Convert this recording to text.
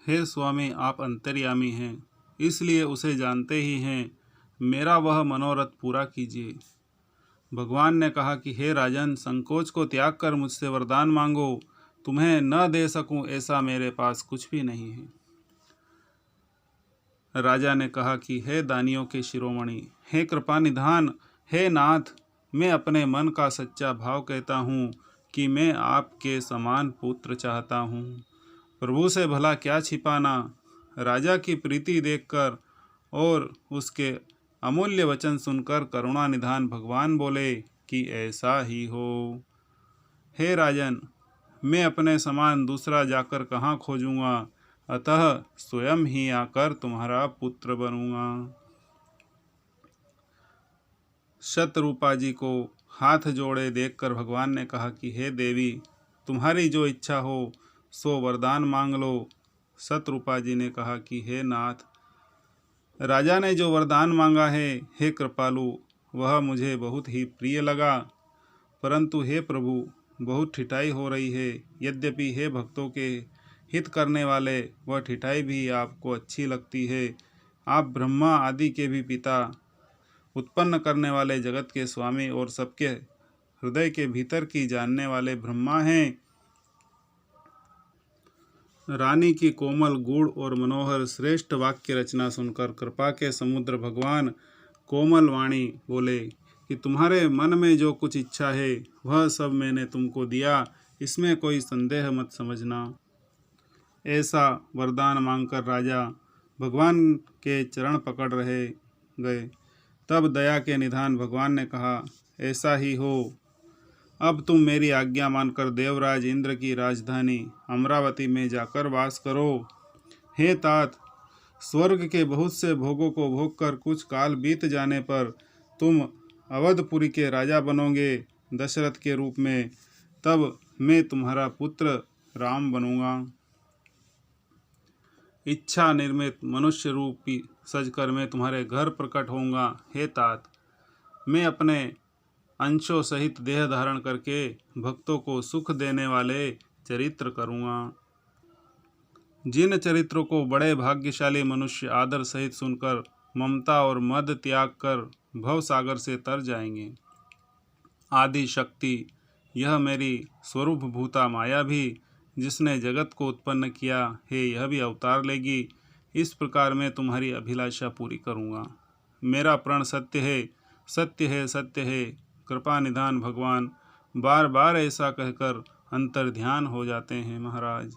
हे स्वामी, आप अंतर्यामी हैं, इसलिए उसे जानते ही हैं। मेरा वह मनोरथ पूरा कीजिए। भगवान ने कहा कि हे राजन, संकोच को त्याग कर मुझसे वरदान मांगो। तुम्हें न दे सकूं ऐसा मेरे पास कुछ भी नहीं है। राजा ने कहा कि हे दानियों के शिरोमणि, हे कृपा निधान, हे नाथ, मैं अपने मन का सच्चा भाव कहता हूँ कि मैं आपके समान पुत्र चाहता हूँ। प्रभु से भला क्या छिपाना। राजा की प्रीति देखकर और उसके अमूल्य वचन सुनकर करुणा निधान भगवान बोले कि ऐसा ही हो। हे राजन, मैं अपने समान दूसरा जाकर कहाँ खोजूंगा, अतः स्वयं ही आकर तुम्हारा पुत्र बनूंगा। शतरूपा जी को हाथ जोड़े देखकर भगवान ने कहा कि हे देवी, तुम्हारी जो इच्छा हो सो वरदान मांग लो। शतरूपा जी ने कहा कि हे नाथ, राजा ने जो वरदान मांगा है, हे कृपालु, वह मुझे बहुत ही प्रिय लगा, परंतु हे प्रभु, बहुत ठिठाई हो रही है। यद्यपि हे भक्तों के हित करने वाले, वह ठिठाई भी आपको अच्छी लगती है। आप ब्रह्मा आदि के भी पिता, उत्पन्न करने वाले जगत के स्वामी और सबके हृदय के भीतर की जानने वाले ब्रह्मा हैं। रानी की कोमल, गूढ़ और मनोहर श्रेष्ठ वाक्य रचना सुनकर कृपा के समुद्र भगवान कोमल वाणी बोले कि तुम्हारे मन में जो कुछ इच्छा है वह सब मैंने तुमको दिया, इसमें कोई संदेह मत समझना। ऐसा वरदान मांगकर राजा भगवान के चरण पकड़ रहे गए। तब दया के निधान भगवान ने कहा, ऐसा ही हो। अब तुम मेरी आज्ञा मानकर देवराज इंद्र की राजधानी अमरावती में जाकर वास करो। हे तात, स्वर्ग के बहुत से भोगों को भोग कर कुछ काल बीत जाने पर तुम अवधपुरी के राजा बनोगे दशरथ के रूप में। तब मैं तुम्हारा पुत्र राम बनूंगा। इच्छा निर्मित मनुष्य रूपी सजकर मैं तुम्हारे घर प्रकट होऊंगा। हे तात, मैं अपने अंशों सहित देह धारण करके भक्तों को सुख देने वाले चरित्र करूँगा। जिन चरित्रों को बड़े भाग्यशाली मनुष्य आदर सहित सुनकर ममता और मद त्याग कर भव सागर से तर जाएंगे। आदि शक्ति, यह मेरी स्वरूप भूता माया भी, जिसने जगत को उत्पन्न किया है, यह भी अवतार लेगी। इस प्रकार मैं तुम्हारी अभिलाषा पूरी करूँगा। मेरा प्रण सत्य है, सत्य है, सत्य है। कृपा निधान भगवान बार बार ऐसा कहकर अंतर्ध्यान हो जाते हैं महाराज।